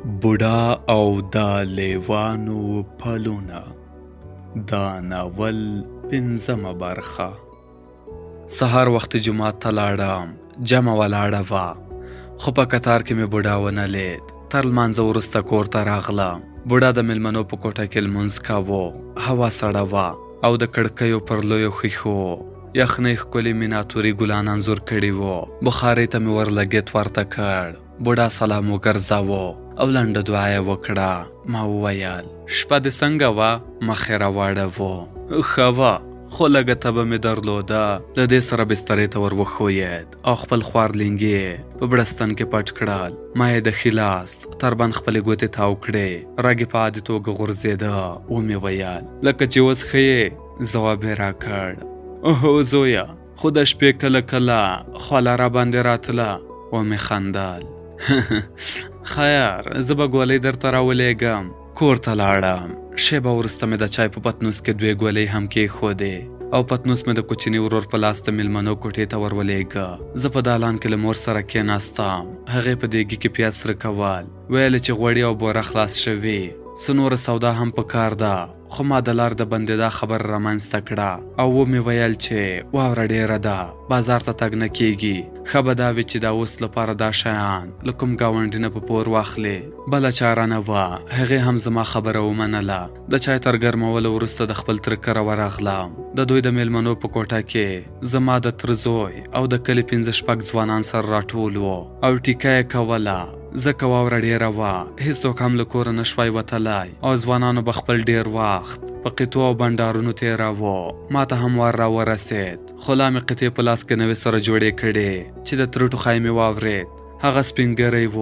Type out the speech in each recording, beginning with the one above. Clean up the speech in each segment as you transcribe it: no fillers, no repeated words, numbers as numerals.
بوډا او دا لیوانو پلونه، دا ناول پنځمه برخه. سهار وخت جومات ته لاړم، جمع ولاړه وه، خو په کتار کې مې بوډا ونه لید. تر لمانځه وروسته کور ته راغلم. بوډا د میلمنو په کوټه کې لمونځ کاوه. هوا سړه وه او د کړکیو پر لویو ښیښو یخنۍ ښکلي میناتوري ګلان انځور کړي وو. بخارۍ ته مې ورلګېت ورته کړ. بوډا سلام وګرځاوه او لنډه دعا یې وکړه. ما وویل شپه دې څنګه وه؟ مخ یې راواړوه. ښه وه، خو لږه تبه مې درلوده. له دې سره بسترې ته ور وښوید او خپل خوارلنګې یې په بړستن کې پټ کړل. ما یې د ښي لاس تر بند خپلې ګوتې تاو کړې. رګ یې په عادي توګه غورځېده. ومې ویل لکه چې اوس ښه یې؟ ځواب یې راکړ هو زویه، خو د شپې کله کله خوله را باندې راتله. ومې خندل خیر، زه به ګولۍ درته راولېږم. کور ته لاړم. شیبه وروسته مې د چای په پتنوس کې 2 ګولۍ هم کېښودې او پتنوس مې د کوچني ورور په لاس د میلمنو کوټې ته ورولېږه. زه په دالان کې له مور سره کېناستم. هغې په دیګي کې پیاز سره کول، ویل چې غوړي او بوره خلاص شوي، څه نوره سودا هم په کار ده. خو ما د لار د بندېدا خبر رامنځته کړه او ومې ویل چې واوره ډېره ده، بازار ته تګ نه کېږي. ښه به دا وي چې دا اوس لپاره دا شیان له کوم ګاونډي نه په پور واخلې. بله چاره نه وه. هغې هم زما خبره ومنله. د چای تر ګرمولو وروسته د خپل تره کره ورغلم. د دوی د میلمنو په کوټه کې زما د تره زوی او د کلي 5-6 ځوانان سره راټول وو او ټیکه یې کوله. ځکه واوره ډېره وه، هېڅوک هم له کوره نه شوای وتلی او ځوانانو به خپل ډېر وخت په قطو او بنډارونو تېراوه. ما ته هم ور راورسېد، خو لا مې قطې په لاس کې نوې سره جوړې کړې چې د تره ټوخی مې واورېد. هغه سپینګری و.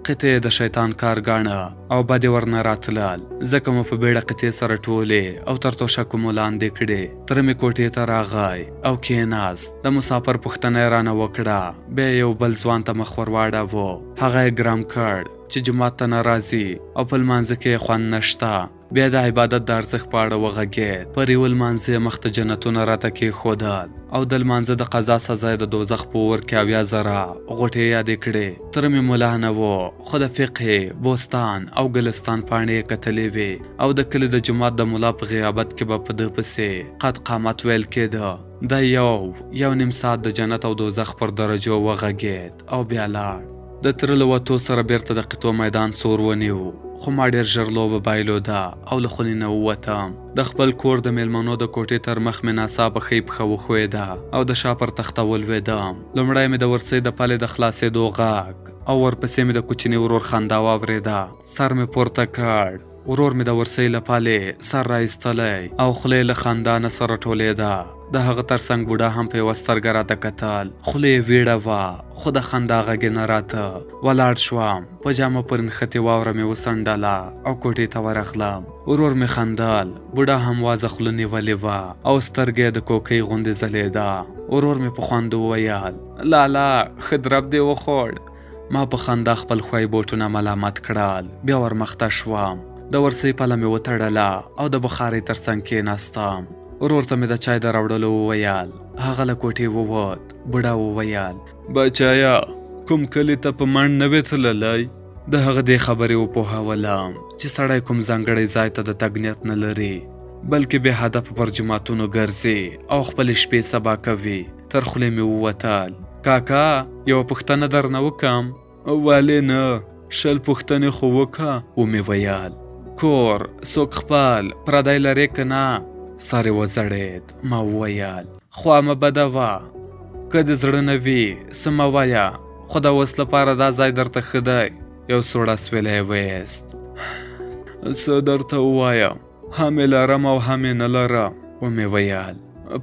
قطې د شیطان کار ګاڼه او بد یې ورنه راتلل. ځکه مو په بیړه قطې سره ټولې او تر توشکو مو لاندې کړې. تره مې کوټې ته راغی او کېناست. د مسافر پوښتنه یې رانه وکړه. بیا یو بل ځوان ته مخ ور واړاوه. هغه یې ګرم کړ چې جومات ته نه راځي او په لمانځه کې یې خوند نشته. بیا د عبادت د ارزښت په اړه وغږېد. پر یوه لمانځه یې مخ ته جنتونه راته کېښودل او د لمانځه د قضا سزا یې د دوزخ په اور کې 70,000 غوټې یادې کړې. تره مې ملا نه و، خو د فقه، بوستان او ګلستان پاڼې یې کتلې وې او د کلي د جومات د ملا په غیابت کې به په ده پسې قد قامت ویل کېده. دا یو نیم ساعت د جنت او دوزخ پر درجو وغږېد او بیا لاړ. د تره له وتو سره بیرته د قطو میدان سور ونیو، خو ما ډېر ژر لوبه بایلوده او له خونې نه ووتم. د خپل کور د میلمنو د کوټې تر مخ مې ناڅاپه ښۍ پښه وښویده او د شا پر تخته ولوېدم. لومړی مې د ورسۍ د پلې د خلاصېدو غږ او ورپسې مې د کوچني ورور خندا واورېده. سر مې پورته کړ. ورور مې د ورسۍ له پلې سر راایستلی او خوله یې له خندا نه سره ټولېده. د هغه ترڅنګ بوډا هم په یوه سترګه راته کتل. خوله یې ویړه وه، خو د خندا غږ یې نه راته. ولاړ شوم. په جامو پر نښتې واوره مې وڅنډله او کوټې ته ورغلم. ورور مې خندل. بوډا هم وازه خوله نیولې وه او سترګې یې د کوکۍ غوندې ځلېده. ورور مې په خوند وویل لالا، ښه درب دې وخوړ. ما په خندا خپل ښوی بوټونه ملامت کړل. بیا ورمخته شوم. د ورسۍ پله مې وتړله او د بخارۍ ترڅنګ کېناستم. ورور ته مې د چای د راوړلو وویل. هغه له کوټې ووت. بوډا وویل بچایا، کوم کلي ته په منډ نه وې تللی؟ د هغه دې خبرې وپوهولم چې سړی کوم ځانګړی ځای ته د تګ نیت نه لري، بلکې بې هدفه پر جوماتونو ګرځي او خپلې شپې سبا کوي. تر خولې مې ووتل کاکا، یوه پوښتنه درنه وکم؟ ولې نه، 20 پوښتنې خو وکه. ومې ویل کور څوک خپل پردی لرې که نه؟ سر یې وځړېد. ما وویل خوا مه بده وه، که دې زړه نه وي څه مه وایه، خو د اوس لپاره دا ځای درته ښه دی. یو سوړ اسویلی یې ویست. څه درته ووایم، هم یې لرم او هم یې نه لرم. ومې ویل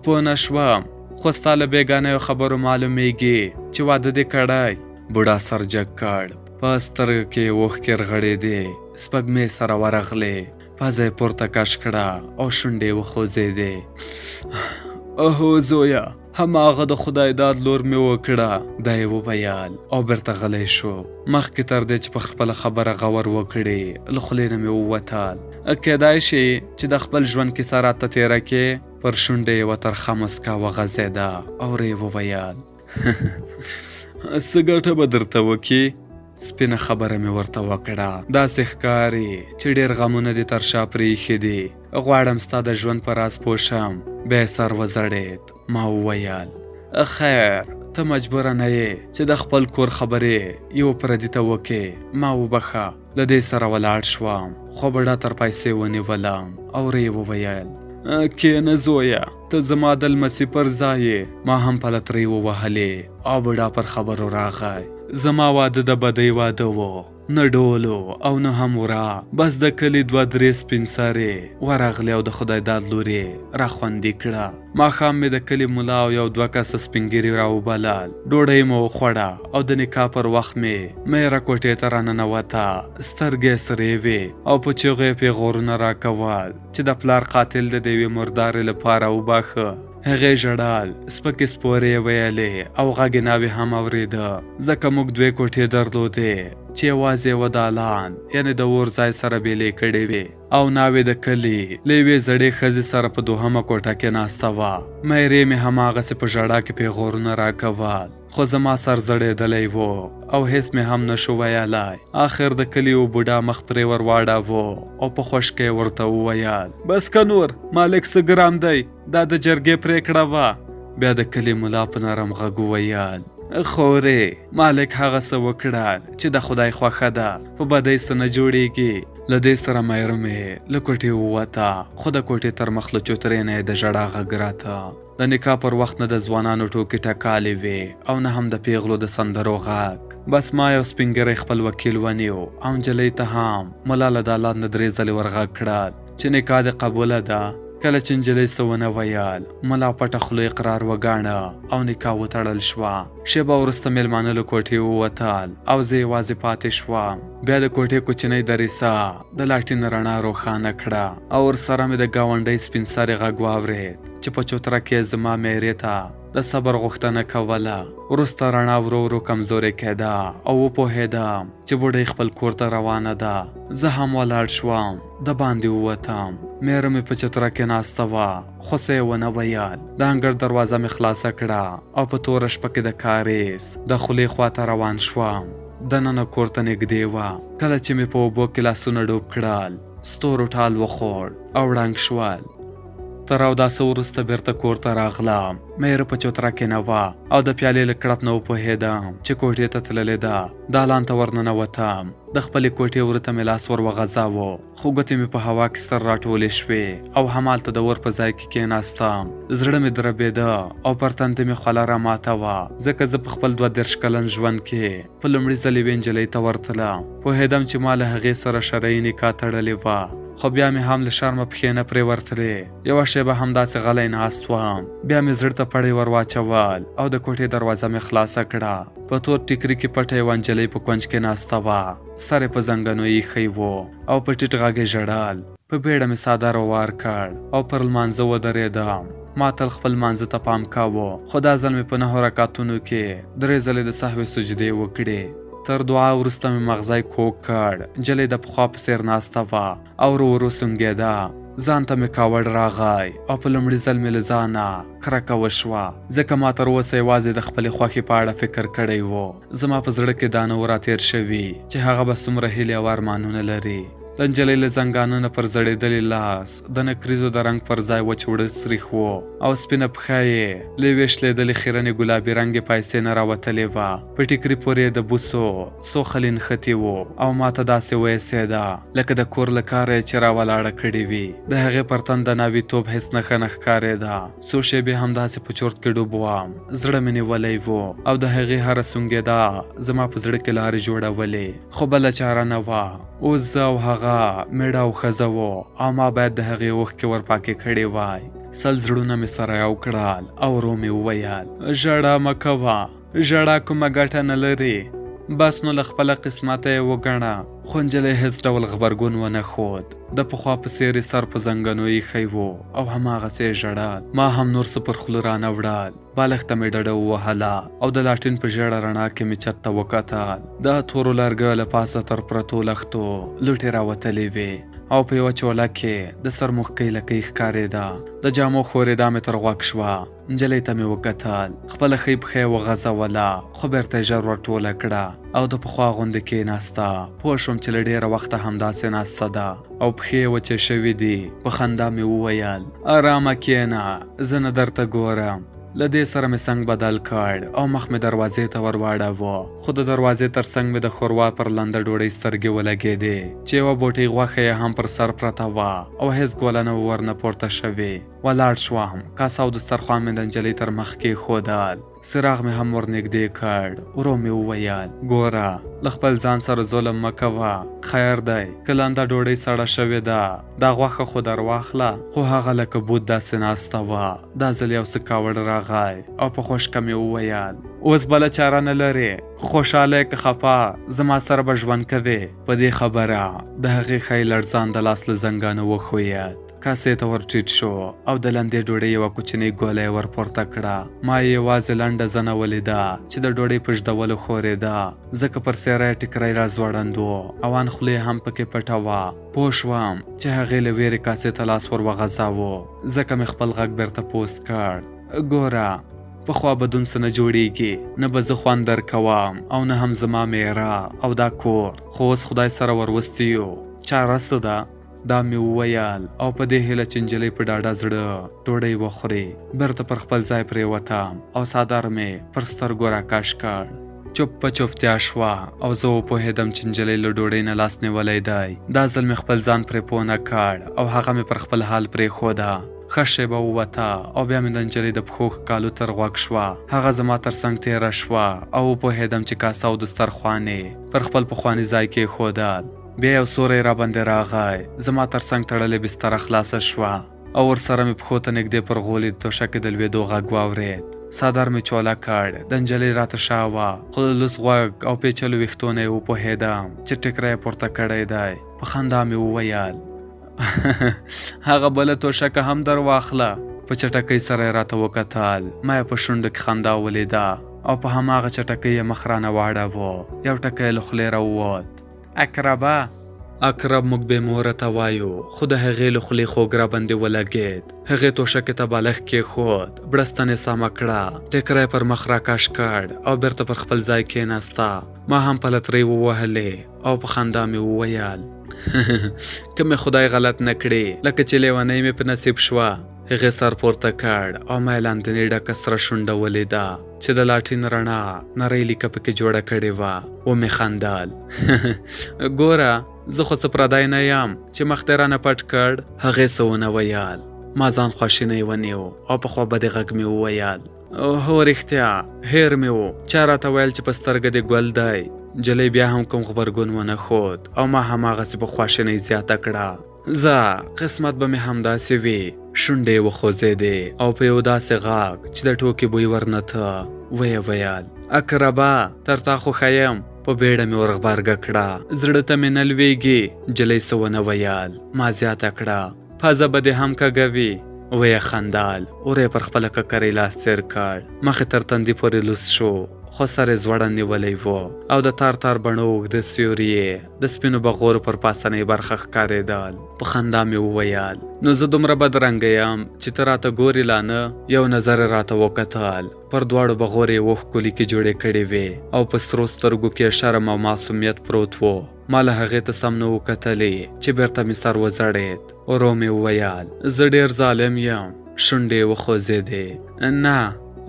پوه نه شوم، خو ستا له بېګانیو خبرو معلومیږي چې واده دې کړی. بوډا سر جګ کړ. په سترګو کې یې اوښکې رغړېدې. سپږمې سره ورغلې. پزه یې پورته کش کړه او شونډې یې وخوځېدې. اهو زویه، هماغه د خدای داد لور مې وکړه. دا یې وویل او بیرته غلی شو. مخکې تر دې چې په خپله خبره غور وکړي، له خولې نه مې ووتل کېدای شي چې د خپل ژوند کیسه راته تېره کې. پر شونډې یې یوه ترخه مسکا وغځېده او یې وویل څه ګټه به درته وکړي؟ سپینه خبره مې ورته وکړه. داسې ښکاري چې ډېر غمونه دې تر شا پرېښي دي. غواړم ستا د ژوند په راز پوه شم. بیا یې سر وځړېد. ما وویل خیر ته مجبوره نه یې چې د خپل کور خبرې یو پردي ته وکې. ما وبخه. له دې سره ولاړ شوم خو بډا تر پیسې ونیولم او ری وویل کېنه زویه ته زما د لمسي پر ځای. ما هم پلترې ووهلې او بډا پر خبرو راغی. زما واده د بدۍ واده و، نه ډولو او نه هم ورا، بس د کلي 2-3 سپین سرې ورغلې او د خدای داد لورې را خوندي کړه. ماښام مې د کلي ملا او یو 2 کسه سپین ږیري راوبلل. ډوډۍ مو وخوړه او د نکاح پر وخت مې میره کوټې ته راننوته. سترګې سرې وې او په چغو یې پیغورونه راکول چې د پلار قاتل د یوې مردارې لپاره وباښه. هغې ژړل، سپکې سپورې ویلې او غږ ناوې هم اورېده، ځکه موږ 2 کوټې درلودې چې یوازې یوه دالان یعنې د اور ځای سره بیلې کړې وې او ناوې د کلي له یوې زړې ښځې سره په 2مه کوټه کې ناسته وه. میرې مې هماغسې په ژړا کې پیغورونه راکول، خو زما سر زړېدلی و او هیڅ مې هم نشو ویلی. آخر د کلي یو بوډا مخ پرې ور واړاوه او په خوشکې ورته وویل بس که نور مالک څه ګرام دی، دا د جرګې پرېکړه وه. بیا د کلي ملا په نرم غږ وویل خورې مالک هغه څه وکړل چې د خدای خوښه ده، په بدۍ څه نه جوړېږي. له دې سره میره مې له کوټې ووته، خو د کوټې تر مخ له چوترې نه یې د ژړا غږ راته. د نکاح پر وخت نه د ځوانانو ټوکې ټکالې وې او نه هم د پیغلو د سندرو غږ. بس ما یو سپین ږیری خپل وکیل ونیو او نجلۍ ته هم ملا له دالان نه 3 ځلې ورغږ کړل چې نکاح دې قبوله ده. کله چې نجلۍ څه ونه ویل، ملا پټه خوله اقرار وګاڼه او نکاح وتړل شوه. شېبه وروسته میلمانه له کوټې ووتل او زه یوازې پاتې شوم. بیا د کوټې کوچنۍ دریڅه د لاټین رڼا روښانه کړه او ورسره مې د ګاونډۍ سپین سرې غږ واورېد چې په چوتره کې زما میرې ته د صبر غوښتنه کوله. وروسته رڼا ورو ورو کمزورې کېده او وپوهېدم چې بوډۍ خپل کور ته روانه ده. زه هم ولاړ شوم، د باندې ووتم. میره مې په چتره کې ناسته وه، خو څه یې ونه ویل. د انګړ دروازه مې خلاصه کړه او په توره شپه کې د کاریز د خولې خواته روان شوم. دننه کور ته نږدې وه. کله چې مې په اوبو کې لاسونه ډوب کړل، ستورو ټال وخوړ او ړنګ شول. تر اوداسه وروسته بیرته کور ته راغلم. میره په چوتره کې نه وه او د پیالې له کړپ نه وپوهېدم چې کوټې ته تللې ده. دالان ته ورننوتم. د خپلې کوټې ورته مې لاس ور وغځاوه، خو ګوتې مې په هوا کې سر راټولې شوې او همالته د ور په ځای کې کېناستم. زړه مې دربېده او پر تندې مې خوله راماته وه، ځکه زه په خپل 32 کلن ژوند کې په لومړي ځل یوې نجلۍ ته ورتلم. پوهېدم چې ما له هغې سره شرعي نکاح تړلې وه، خو بیا مې هم له شرمه پښې نه پرې ورتلې. یوه شېبه همداسې غلی ناست وم. بیا مې زړه ته پړی ور واچول او د کوټې دروازه مې خلاصه کړه. په تور ټیکري کې پټه یوه نجلۍ په کونج کې ناسته وه، سر یې په زنګنو ایښی و او په ټیټ غږ یې ژړل. په بیړه مې څادر وار کړ او پر لمانځه ودرېدم. ما تل خپل لمانځه ته پام کاوه، خو دا ځل مې په 9 رکعتونو کې 3 ځلې د سهوې سجدې وکړې. تر دعا وروسته مې مغزی کوږ کړ. نجلۍ د پخوا په څېر ناسته وه او ورو ورو سونګېده. ځان ته مې کاوړ راغی او په لومړي ځل مې له ځانه کرکه وشوه، ځکه ما تر اوسه یوازې د خپلې خوښې په اړه فکر کړی و. زما په زړه کې دا نه و راتېر شوي چې هغه به څومره هیلې او ارمانونه لري. د نجلۍ له زنګانه نه پر زړېدلي لاس د نکریزو د رنګ پر ځای وچ وړه سریښ و او سپینه پښه یې له یوې شلېدلې خیرنې ګلابي رنګې پایڅې نه راوتلې وه. په ټیکري پورې یې د بوسو څو خلي نښتي وو او ما ته داسې ویسېده لکه د کور له کاره یې چې راولاړه کړې وي. د هغې پر تن د ناویتوب هېڅ نښه نه ښکارېده. څو شېبې همداسې په چورت کې ډوب وم. زړه مې نیولی و او د هغې هره سونګېدا زما په زړه کې لارې جوړولې، خو بله چاره نه وه. اوس زه او هغه میړه او ښځه وو او ما باید د هغې اوښکې ورپاکې کړې وای. سل زړونه مې سره یو کړل او ورو مې وویل ژړا مه کوه، ژړا کومه ګټه نه لري، بس نو له خپله قسمته یې وګڼه. خو نجلۍ هېڅ ډول غبرګون ونه ښود. د پخوا په څېر یې سر په زنګنو ایښی و او هماغسې یې ژړل. ما هم نور څه پر خوله رانه وړل. بالښت ته مې ډډه ووهله او د لاټین په ژېړه رڼا کې مې چت ته وکتل. د تورو لرګیو له پاسه تر پرتو لښتو لوټې راوتلې وې. او په یوه چوله کې د سر موښکۍ لکۍ ښکارېده. د جامو خورېدا مې تر غوږ شوه. نجلۍ ته مې وکتل، خپله ښۍ پښه یې وغځوله خو بېرته یې ژر ور ټوله کړه او د پخوا غوندې کېناسته. پوه شوم چې له ډېره وخته همداسې ناسته ده او پښې یې وچې شوي دي. په خندا مې وویل ارامه کېنه، زه نه درته ګورم. له دې سره مې څنګ بدل کړ او مخ مې دروازې ته ور واړاوه، خو د دروازې تر څنګ مې د ښوروا پر لنده ډوډۍ سترګې ولګېدې چې یوه بوټۍ غوښه یې هم پر سر پرته وه او هېڅ ګوله نه وه ورنه پورته شوې. ولاړ شوم، کاسه او دسترخوان مې د نجلۍ تر مخ کېښودل. څراغ مې هم ورنږدې کړ. ورو مې وویل ګوره، له خپل ځان سره ظلم مه کوه، خیر دی که لنده ډوډۍ سړه شوې ده، دا غوښه خو در واخله. خو هغه لکه بوت داسې ناسته وه. دا ځل یو څه کاوړ راغی او په خوشکه مې وویل اوس بله چاره نه لرې، خو خوشحاله که خفه زما سره به ژوند کوې. په دې خبره د هغې ښی لړزان د لاس له زنګانه وښوید. کاسې ته ور ټیټ شو او د لندې ډوډۍ یوه کوچنۍ ګوله یې ور پورته کړه. ما یې یوازې لنډه زنه ولیده چې د ډوډۍ په ژدولو ښورېده، ځکه پر څېره یې ټیکری را ځوړند و او ان خوله یې هم پکې پټه وه. پوه شوم چې هغې له ویرې کاسې ته لاس ور وغځاوه، ځکه مې خپل غږ بېرته پوست کړ. ګوره، پخوا بدون څه نه جوړیږي، نه به زه خوند درکوم او نه هم زما میره او دا کور، خو اوس خدای سره وروستی یو. چاره څه ده؟ دا مې وویل او په دې هیله چې نجلۍ په ډاډه زړه ډوډۍ وخوري بیرته پر خپل ځای پرېوتم او څادر مې پر سترګو راکش کړ. چوپ په چوپتیا شوه او زه وپوهېدم چې نجلۍ له ډوډۍ نه لاس نیولی دی. دا ځل مې خپل ځان پرې پوه نه کړ او هغه مې پر خپل حال پرېښوده. ښه شېبه ووته او بیا مې د نجلۍ د پښو ښکالو تر غوږ شوه. هغه زما تر څنګ تېره شوه او وپوهېدم چې کاسه او دسترخوان یې پر خپل پخواني ځای کېښودل. بیا یو سوری را باندې راغی. زما تر څنګ تړلې بستره خلاصه شوه او ورسره مې پښو ته نږدې پر غولي د توشکې د لوېدو غږ واورېد. څادر مې چوله کړ. د نجلۍ راته شا وه، خو د لوڅ غوږ او پیچلو ویښتو نه یې وپوهېدم چې ټیکری یې پورته کړی دی. په خندا مې وویل هغه بله توشکه هم در واخله. په چټکۍ سره یې راته وکتل. ما یې په شونډو کې خندا ولیده او په هماغه چټکۍ یې مخ رانه واړاوه. یو ټکی له خولې راووت. اقربه. اقرب موږ بې موره ته وایو، خو د هغې له خولې خوږ را باندې ولګېد. هغې توشکې ته بالښت کېښود، بړستن یې سمه کړه، ټیکری پر مخ راکش کړ او بېرته پر خپل ځای کېناسته. ما هم پلترۍ ووهلې او په خندا مې وویل که مې خدای غلط نه کړي لکه چې لیونۍ مې په نصیب شوه. هغې سر پورته کړ او ما یې لاندنۍ ډکه سره شونډه ولیده چې د لاټین رڼا نرۍ لیکه پکې جوړه کړې وه. ومې خندل ګوره، زه خو څه پردی نه یم چې مخ دې رانه پټ کړ. هغې څه ونه ویل. ما ځان خواشینی ونیو او په خوا بدې غږ مې وویل هو رښتیا، هیر مې و چا راته ویل چې په سترګه دې ګل دی. نجلۍ بیا هم کوم غبرګون ونه ښود او ما هماغسې په خواشینۍ زیاته کړه. زه قسمت به مې همداسې وي. شونډې یې وخوځېدې او په یو داسې غږ چې د ټوکې بوی ورنته ویې ویل اقربه، تر تا خوښه یم. په بیړه مې ورغبرګه کړه. زړه ته مې نه لوېږي. نجلۍ څه ونه ویل. ما زیاته کړه پزه به دې هم کږه وي. ویې خندل. ور یې پر خپله ککرۍ لاس تېر کړ. مخ یې تر تندي پورې لوڅ شو، خو سر یې ځوړند نیولی و او د تار تار بڼو اوږده سیوري یې د سپینو بغورو پر پاسنۍ برخه ښکارېدل. په خندا مې وویل نو زه دومره بدرنګه یم چې ته راته ګورې لا نه؟ یو نظر یې راته وکتل. پر دواړو بغورې یې اوښکو لیکې جوړې کړې وې او په سرو سترګو کې شرم او معصومیت پروت و. ما له هغې ته سم نه وکتلې چې بېرته مې سر وځړېد. ورو مې وویل زه ډېر ظالم یم. شونډې یې وخوځېدې. نه،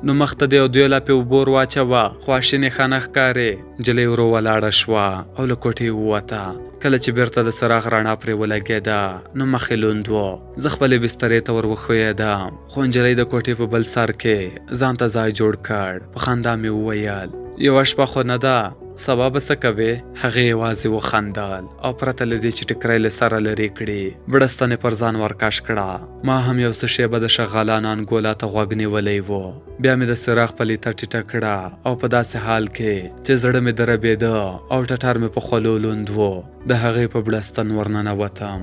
نو مخ ته دې یو 2 لاپې اوبه ور واچوه، خواشینې ښه نه ښکارې. نجلۍ ورو ولاړه شوه او له کوټې ووته. کله چې بېرته د څراغ رڼا پرې ولګېده نو مخ یې لوند و. زه خپلې بسترې ته ور وښویېدم، خو نجلۍ د کوټې په بل سر کې ځان ته ځای جوړ کړ. په خندا مې وویل یوه شپه خو نه ده، سبا به څه کوې؟ هغې یوازې وخندل او پرته له دې چې ټیکری له سره لرې کړي بړستن یې پر ځان ورکش کړه. ما هم یو څه شېبه د شغالانو انګولا ته غوږ نیولی و. بیا مې د څراغ پلیته ټیټه کړه او په داسې حال کې چې زړه مې دربېده او ټټر مې په خولو لوند و د هغې په بړستن ورننوتم.